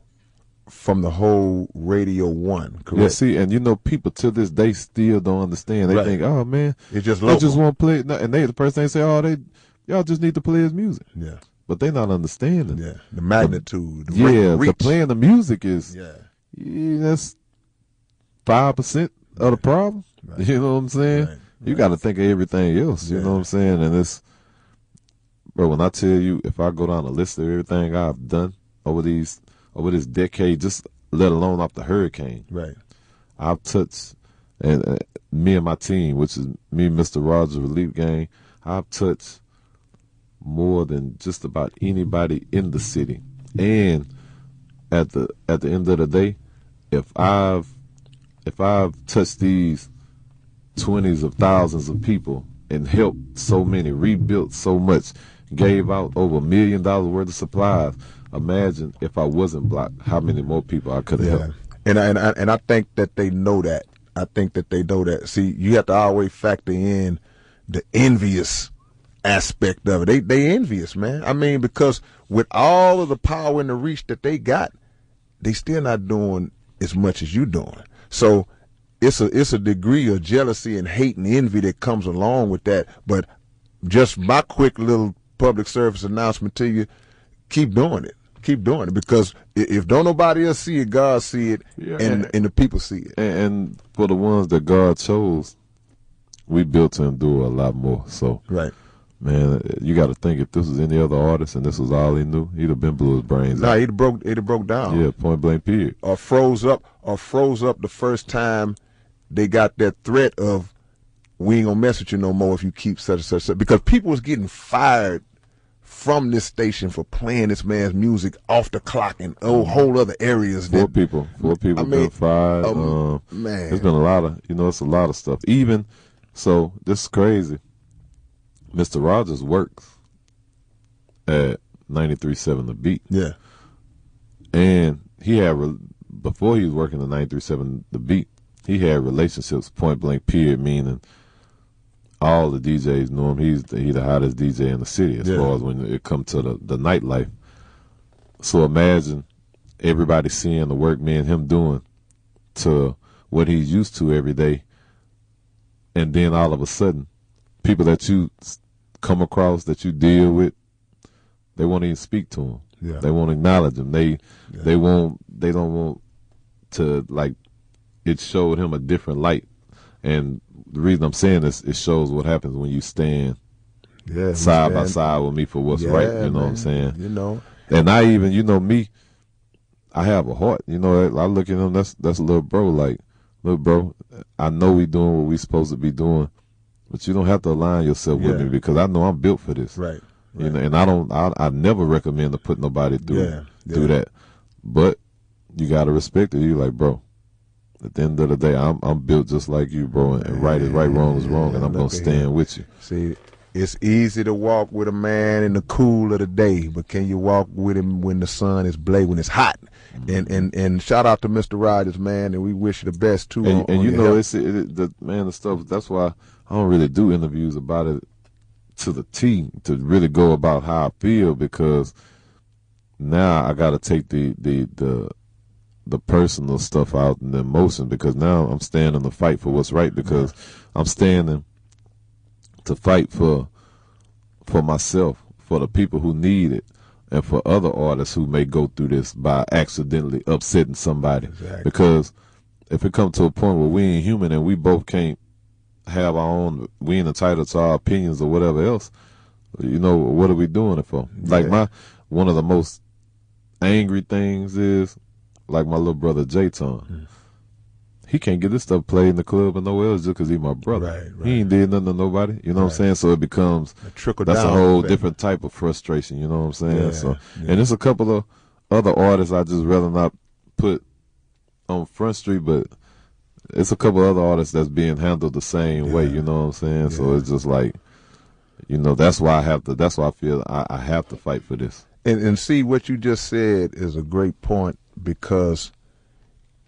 from the whole Radio 1, correct? Yeah, see, and you know, people to this day still don't understand. They Right. think, oh man, It's just they local. just want to play it, and the person they say, oh, y'all just need to play his music, Yeah, but they not understanding. yeah. The magnitude, the Yeah, the reach. playing the music is Yeah, that's 5% of the problem. Right. You know what I'm saying? Right. You got to think of everything else. You Yeah. know what I'm saying? And it's, bro, when I tell you, if I go down a list of everything I've done over this decade, just let alone off the hurricane, right. I've touched, and me and my team, which is me, Mr. Rogers Relief Gang, I've touched more than just about anybody in the city. And at the end of the day, if I've touched these 20s of thousands of people and helped so many, rebuilt so much, gave out over $1 million worth of supplies, imagine if I wasn't blocked, how many more people I could have Yeah, helped. and I think that they know that. I think that they know that. See, you have to always factor in the envious aspect of it. They envious, man. I mean, because with all of the power and the reach that they got, they still not doing as much as you doing. So it's a degree of jealousy and hate and envy that comes along with that. But just my quick little public service announcement to you: keep doing it. Keep doing it, because if don't nobody else see it, God see it, Yeah, and the people see it. And for the ones that God chose, we built to endure a lot more. So, Right. man, you got to think, if this was any other artist and this was all he knew, he'd have been blew his brains Nah, out. it broke down. Yeah, point blank period. Or froze up the first time they got that threat of, we ain't gonna mess with you no more if you keep such and such, because people was getting fired from this station for playing this man's music off the clock in whole other areas. Four people been fired. Man, There's been a lot of, it's a lot of stuff. Even, so this is crazy. Mr. Rogers works at 93.7 The Beat. Yeah. And he had, before he was working at 93.7 The Beat, he had relationships, point blank period, meaning all the DJs knew him. He's the hottest DJ in the city as far as when it comes to the nightlife. So imagine everybody seeing the work me and him doing to what he's used to every day, and then all of a sudden, people that you come across, that you deal with, they won't even speak to him. Yeah. They won't acknowledge him. They don't want to, like, it showed him a different light. And the reason I'm saying this, it shows what happens when you stand side by side with me for what's right. You know what I'm saying? You know. And I even, me, I have a heart. I look at him, that's a little bro. Like, look, bro, I know we doing what we supposed to be doing, but you don't have to align yourself with me, because I know I'm built for this. Right. And I never recommend to put nobody through that. But you gotta respect it. You like, bro, at the end of the day, I'm built just like you, bro, and right is right, wrong is wrong, and I'm gonna stand with you. See, it's easy to walk with a man in the cool of the day, but can you walk with him when the sun is blazing, when it's hot? And shout out to Mr. Rogers, man, and we wish you the best too. And on you your know, health. the stuff. That's why I don't really do interviews about it to the T, to really go about how I feel, because now I got to take the personal stuff out and the emotion, because now I'm standing to fight for what's right, because I'm standing to fight for myself, for the people who need it, and for other artists who may go through this by accidentally upsetting somebody. Exactly. Because if it comes to a point where we ain't human and we both can't have our own, we ain't entitled to our opinions or whatever else, what are we doing it for? Like, one of the most angry things is, like, my little brother J-Ton. he can't get this stuff played in the club or nowhere else just because he's my brother. Right. He ain't did nothing to nobody. You know what I'm saying? So it becomes that's a whole different type of frustration. You know what I'm saying? And there's a couple of other artists I just rather not put on Front Street, but it's a couple other artists that's being handled the same way. You know what I'm saying? So it's just like, that's why I feel I have to fight for this. And see, what you just said is a great point, because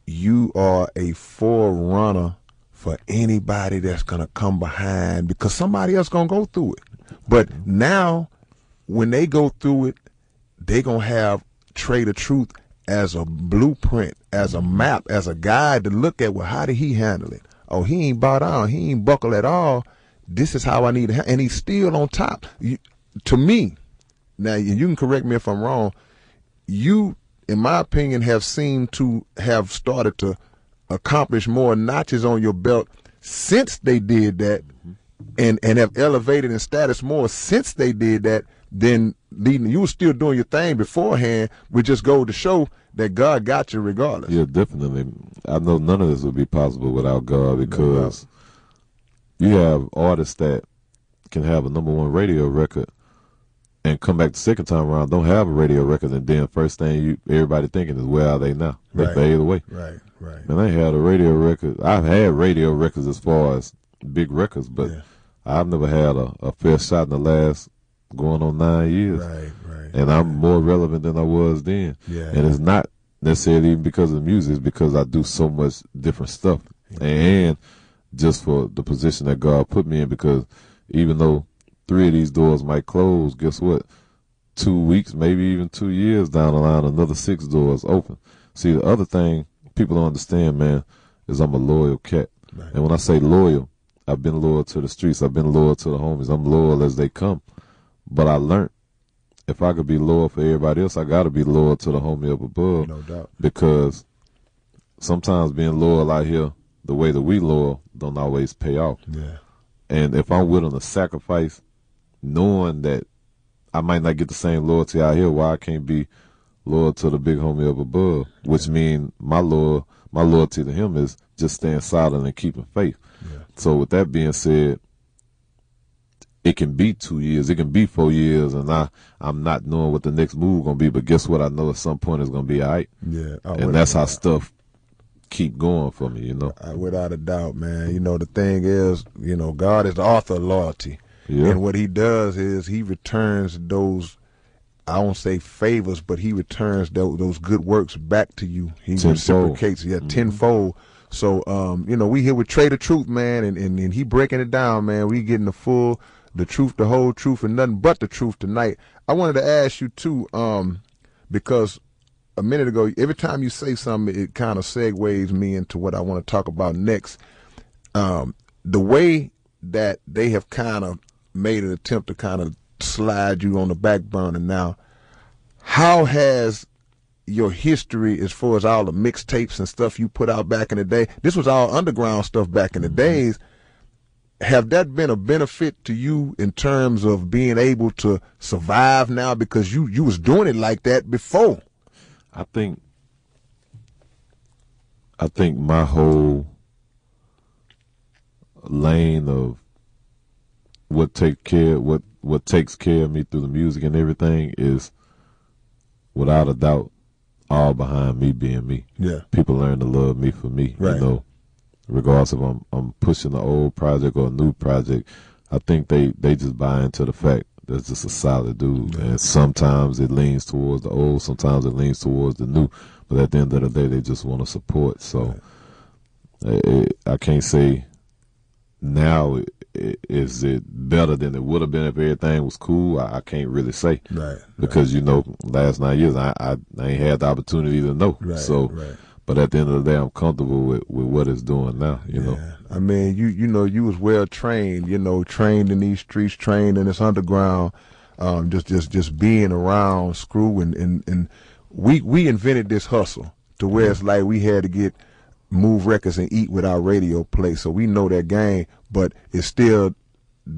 you are a forerunner for anybody that's going to come behind, because somebody else going to go through it. But now, when they go through it, they going to have Trae the Truth as a blueprint, as a map, as a guide to look at. Well, how did he handle it? Oh, he ain't bow down. He ain't buckle at all. This is how I need to and he's still on top. To me, now you can correct me if I'm wrong, you, in my opinion, have seemed to have started to accomplish more notches on your belt since they did that, and have elevated in status more since they did that than leading. You were still doing your thing beforehand, which just go to show that God got you regardless. Yeah, definitely. I know none of this would be possible without God, because you have artists that can have a #1 radio record and come back the second time around, don't have a radio record, and then first thing everybody thinking is, where are they now? They fade away. Right. And I had a radio record. I've had radio records as far as big records, but I've never had a fair shot in the last going on 9 years. Right. And I'm more relevant than I was then. And it's not necessarily even because of the music, it's because I do so much different stuff. And just for the position that God put me in, because even though 3 of these doors might close, guess what? 2 weeks, maybe even 2 years down the line, another 6 doors open. See, the other thing people don't understand, man, is I'm a loyal cat. And when I say loyal, I've been loyal to the streets. I've been loyal to the homies. I'm loyal as they come. But I learned, if I could be loyal for everybody else, I got to be loyal to the homie up above. No doubt. Because sometimes being loyal out here, the way that we loyal, don't always pay off. And if I'm willing to sacrifice, knowing that I might not get the same loyalty out here, why I can't be loyal to the big homie up above? Which means my loyalty to him is just staying solid and keeping faith. So with that being said, it can be 2 years, it can be 4 years, and I'm not knowing what the next move gonna be. But guess what? I know at some point it's gonna be all right. And that's how stuff keep going for me, Without a doubt, man. The thing is, God is the author of loyalty. And what he does is he returns those, I won't say favors, but he returns those good works back to you. He reciprocates, tenfold. So, we here with Trae the Truth, man, and he breaking it down, man. We getting the truth, the whole truth, and nothing but the truth tonight. I wanted to ask you too, because a minute ago, every time you say something, it kind of segues me into what I want to talk about next. The way that they have kind of made an attempt to kind of slide you on the back burner now, how has your history, as far as all the mixtapes and stuff you put out back in the day, this was all underground stuff back in the days, have that been a benefit to you in terms of being able to survive now, because you was doing it like that before? I think my whole lane of what takes care of me through the music and everything is, without a doubt, all behind me being me. People learn to love me for me. Regardless if I'm pushing an old project or a new project, I think they just buy into the fact that's just a solid dude. And sometimes it leans towards the old, sometimes it leans towards the new. But at the end of the day, they just want to support. So I can't say now is it better than it would have been if everything was cool. I can't really say. Because, last 9 years, I ain't had the opportunity to know. But at the end of the day, I'm comfortable with what it's doing now, know. I mean, you was well trained, trained in these streets, trained in this underground, just being around Screw, and we invented this hustle to where it's like we had to move records and eat with our radio play. So we know that game, but it still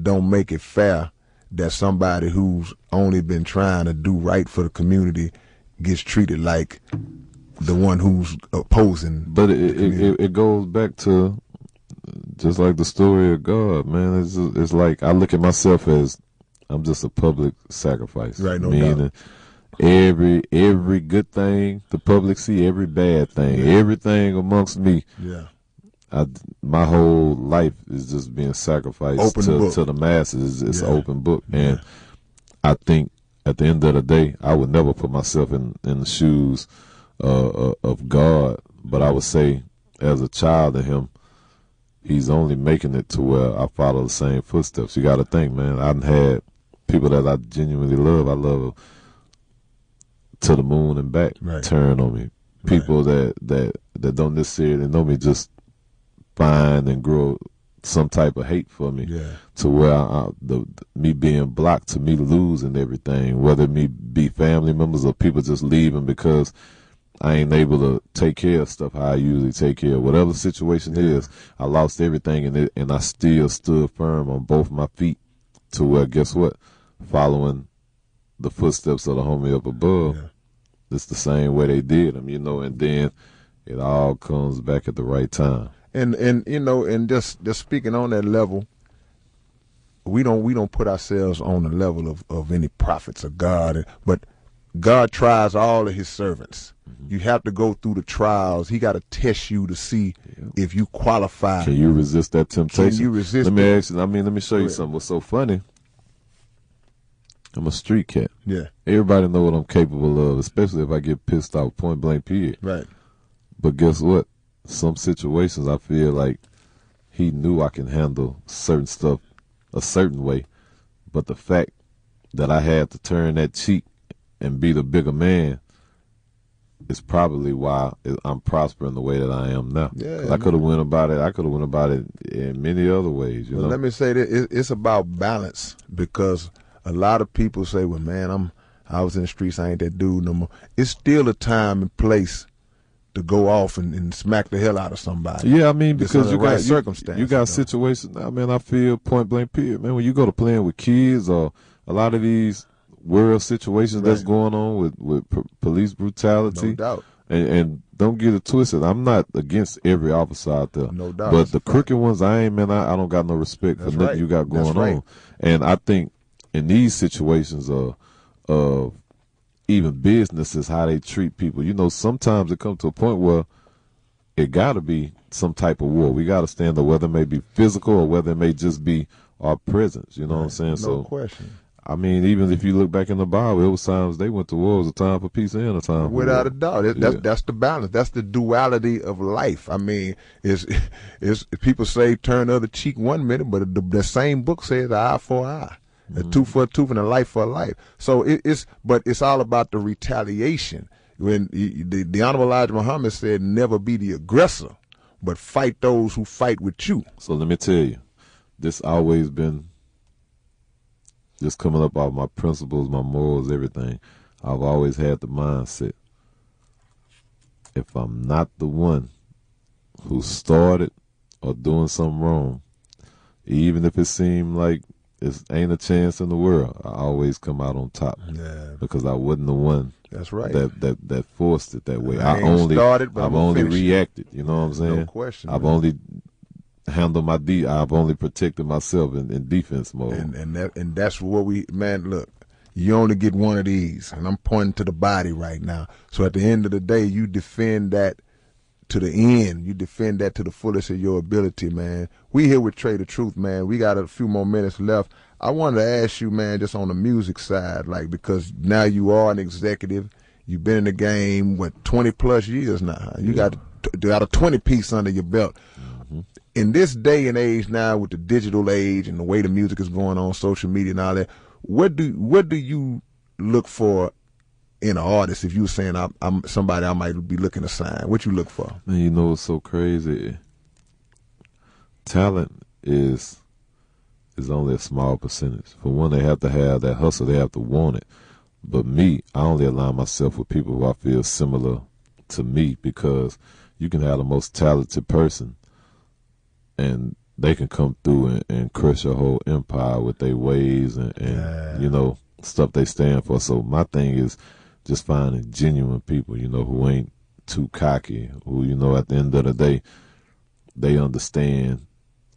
don't make it fair that somebody who's only been trying to do right for the community gets treated like the one who's opposing. But it goes back to just like the story of God, man. It's like I look at myself as I'm just a public sacrifice. Right, no meaning doubt. every good thing the public see, every bad thing, everything amongst me. Yeah. My whole life is just being sacrificed to the masses. It's an open book, and I think at the end of the day, I would never put myself in the shoes of God, but I would say as a child of Him, He's only making it to where I follow the same footsteps. You got to think, man. I've had people that I genuinely love. I love to the moon and back. Right. Turn on me. People that don't necessarily know me just find and grow some type of hate for me. Yeah. To where me being blocked, to me losing everything, whether me be family members or people just leaving because I ain't able to take care of stuff how I usually take care of. Whatever the situation is, I lost everything, and I still stood firm on both my feet to where, guess what? Following the footsteps of the homie up above, it's the same way they did them, and then it all comes back at the right time. And and just speaking on that level, we don't put ourselves on the level of any prophets of God, but God tries all of His servants. You have to go through the trials. He got to test you to see if you qualify. Can you resist that temptation? Can you resist? Let me ask you. Let me show you something. What's so funny? I'm a street cat. Yeah. Everybody know what I'm capable of, especially if I get pissed off, point blank period. Right. But guess what? Some situations I feel like He knew I can handle certain stuff a certain way, but the fact that I had to turn that cheek and be the bigger man is probably why I'm prospering the way that I am now. Yeah, I could have went about it. I could have went about it in many other ways. You know. Let me say that it's about balance, because a lot of people say, "Well, man, I was in the streets. I ain't that dude no more." It's still a time and place to go off and smack the hell out of somebody. Yeah, I mean, because you got situations. I mean, I feel point blank period, man. When you go to playing with kids or a lot of these world situations that's going on with police brutality. No doubt. And don't get it twisted. I'm not against every officer out there. No doubt. But the crooked ones, I don't got no respect for nothing you got going on. And I think in these situations of even businesses, how they treat people, sometimes it comes to a point where it got to be some type of war. We got to stand up, whether it may be physical or whether it may just be our presence. You know what I'm saying? No question. I mean, even if you look back in the Bible, it was times they went to war. It was a time for peace and a time for without war. a doubt. That's the balance. That's the duality of life. I mean, is people say turn the other cheek 1 minute, but the same book says eye for eye, a tooth for a tooth, and a life for a life. So it's all about the retaliation. When the Honorable Elijah Muhammad said, "Never be the aggressor, but fight those who fight with you." So let me tell you, this always been. Just coming up off my principles, my morals, everything, I've always had the mindset, if I'm not the one who started or doing something wrong, even if it seemed like it ain't a chance in the world, I always come out on top. Yeah. Because I wasn't the one. That's right. That forced it that way. I've only reacted. You know what I'm saying? No question. I've only handle I've only protected myself in defense mode. And that's what look, you only get one of these, and I'm pointing to the body right now. So at the end of the day, you defend that to the end. You defend that to the fullest of your ability, man. We here with Trae the Truth, man. We got a few more minutes left. I wanted to ask you, man, just on the music side, because now you are an executive. You've been in the game, 20 plus years now. You got a 20-piece under your belt. Mm-hmm. In this day and age now, with the digital age and the way the music is going on, social media and all that, what do you look for in an artist? If you were saying I'm somebody I might be looking to sign, what you look for? Man, what's so crazy? Talent is only a small percentage. For one, they have to have that hustle. They have to want it. But me, I only align myself with people who I feel similar to me, because you can have the most talented person and they can come through and crush your whole empire with their ways and stuff they stand for. So my thing is just finding genuine people, who ain't too cocky. Who, you know, at the end of the day, they understand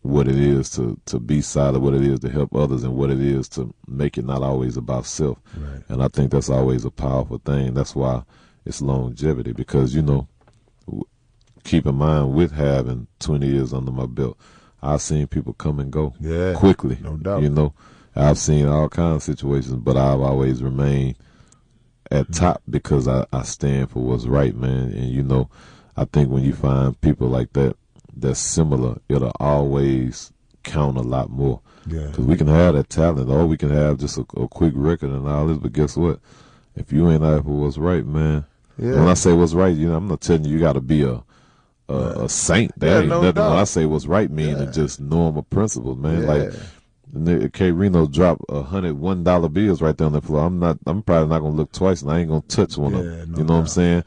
what it is to be solid, what it is to help others, and what it is to make it not always about self. Right. And I think that's always a powerful thing. That's why it's longevity, because, you know, keep in mind, with having 20 years under my belt, I've seen people come and go quickly. No doubt. You know, I've seen all kinds of situations, but I've always remained at top because I stand for what's right, man. And, you know, I think when you find people like that, that's similar, it'll always count a lot more. Yeah. Because we can have that talent, or we can have just a quick record and all this, but guess what? If you ain't out for what's right, man. Yeah. When I say what's right, you know, I'm not telling you got to be a saint. That ain't no nothing. doubt. When I say what's right, meaning just normal principles, man. Like K-Rino dropped $101 bills right there on the floor. I'm probably not gonna look twice, and I ain't gonna touch one of them. No you know doubt. what I'm saying?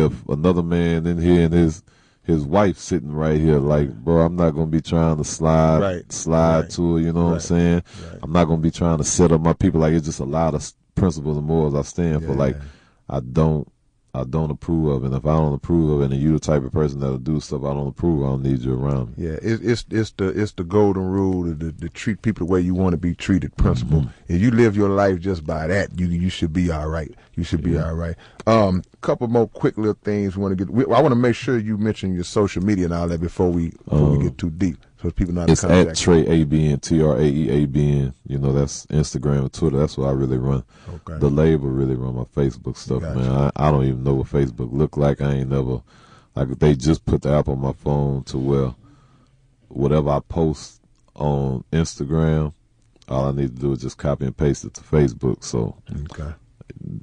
If another man in here and his wife sitting right here, like, bro, I'm not gonna be trying to slide Right. to her. You know what I'm saying? Right. I'm not gonna be trying to set up my people. Like, it's just a lot of principles and morals I stand for. Like, I don't approve of it. And if I don't approve of it, and you the type of person that'll do stuff I don't approve, I don't need you around me. Yeah, it's the golden rule to treat people the way you want to be treated principle. If you live your life just by that, you should be all right. You should be all right. Couple more quick little things we want to get. I want to make sure you mention your social media and all that before we get too deep, so people know how to It's contact at Trae ABN, TRAEABN. You know, that's Instagram and Twitter. That's what I really run. Okay. The label really run my Facebook stuff, Gotcha. man. I don't even know what Facebook look like. I ain't never, like, they just put the app on my phone to where whatever I post on Instagram, all I need to do is just copy and paste it to Facebook. So Okay.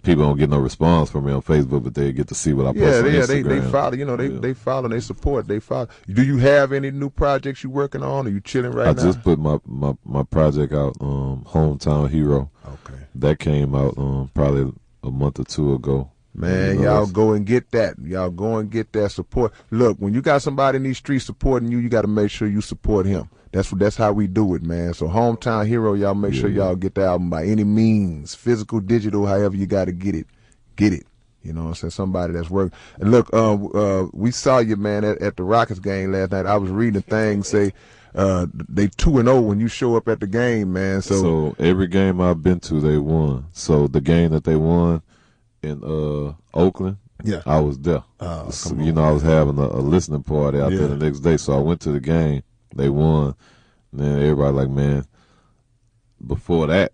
people don't get no response from me on Facebook, but they get to see what I post on Instagram. They follow. You know, they follow. And they support. They follow. Do you have any new projects you working on? Are you chilling right now? I just put my project out, Hometown Hero. Okay. That came out probably a month or two ago. Man, y'all go and get that. Y'all go and get that support. Look, when you got somebody in these streets supporting you, you got to make sure you support him. That's how we do it, man. So Hometown Hero, y'all make sure y'all get the album by any means, physical, digital, however you got to get it. Get it. You know what I'm saying? Somebody that's working. And look, we saw you, man, at the Rockets game last night. I was reading a thing say they 2-0 when you show up at the game, man. So every game I've been to, they won. So the game that they won in Oakland, I was there. So, you know, I was having a listening party out there the next day. So I went to the game. They won. And then everybody like, man, before that,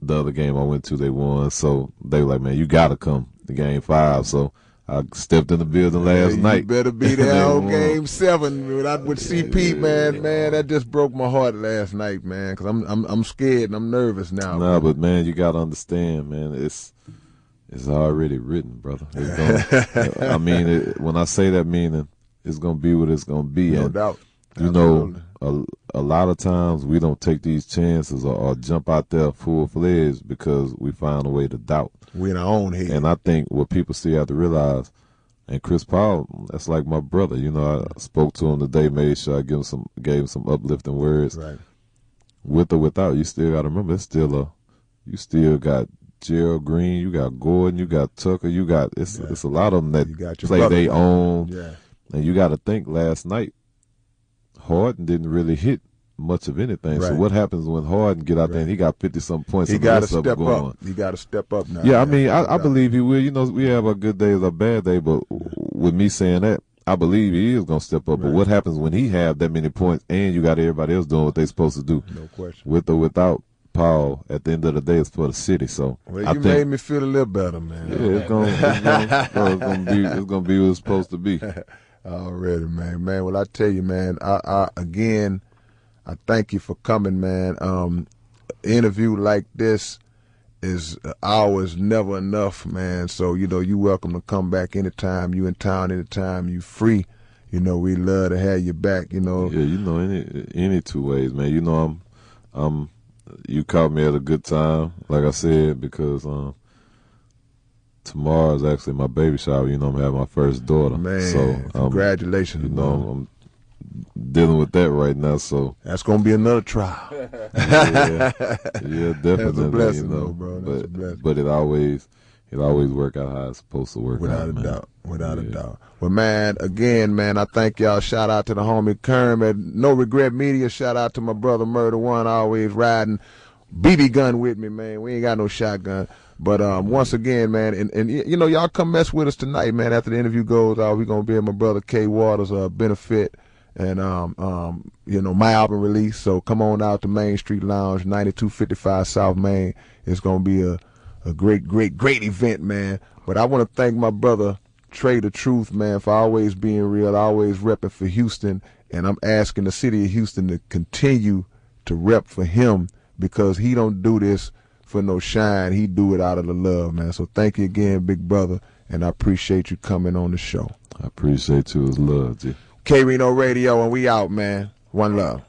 the other game I went to, they won. So they were like, man, you got to come to game 5. So I stepped in the building last night. You better be there on game 7 with CP, man. Man, that just broke my heart last night, man, because I'm scared and I'm nervous now. Nah, but, man, you got to understand, man, it's already written, brother. It's gonna, I mean, when I say that, meaning it's going to be what it's going to be. No and, doubt. You know, a lot of times we don't take these chances or jump out there full-fledged because we find a way to doubt. We in our own head. And I think what people still have to realize, and Chris Paul, that's like my brother. You know, I spoke to him today, made sure I gave him some uplifting words. Right. With or without, you still got to remember, you still got Gerald Green, you got Gordon, you got Tucker, it's a lot of them that play their own. Yeah. And you got to think last night, Harden didn't really hit much of anything. Right. So what happens when Harden get out there and he got 50-something points? He got to step up. He got to step up now. Yeah, I mean, I believe he will. You know, we have our good days, our bad day, but with me saying that, I believe he is going to step up. But what happens when he have that many points and you got everybody else doing what they supposed to do? No question. With or without Paul, at the end of the day, it's for the city. So well, you made me feel a little better, man. Yeah, it's gonna be what it's supposed to be. Already, man. Well, I tell you, man. I thank you for coming, man. An interview like this is hours never enough, man. So you know, you welcome to come back anytime. You in town anytime. You free. You know, we love to have you back. You know. Yeah, you know, any two ways, man. You know, you caught me at a good time, like I said, because tomorrow is actually my baby shower. You know, I'm having my first daughter. Man, so congratulations. You know, I'm dealing with that right now. So that's gonna be another trial. yeah, definitely. That's a blessing, you know, though, bro. That's a blessing. But it always it always work out how it's supposed to work Without out, a man. doubt. Without a doubt. Well, man, again, man, I thank y'all. Shout out to the homie Kerm at No Regret Media. Shout out to my brother Murder One, always riding BB gun with me, man. We ain't got no shotgun. But once again, man, and you know, y'all come mess with us tonight, man. After the interview goes out, we're going to be at my brother K Waters' benefit and, you know, my album release. So come on out to Main Street Lounge, 9255 South Main. It's going to be a great event, man. But I want to thank my brother Trae the Truth, man, for always being real, always repping for Houston. And I'm asking the city of Houston to continue to rep for him, because he don't do this for no shine. He do it out of the love, man. So thank you again, big brother, and I appreciate you coming on the show. I appreciate you as love, G. K-Rino Radio, and we out, man. One love.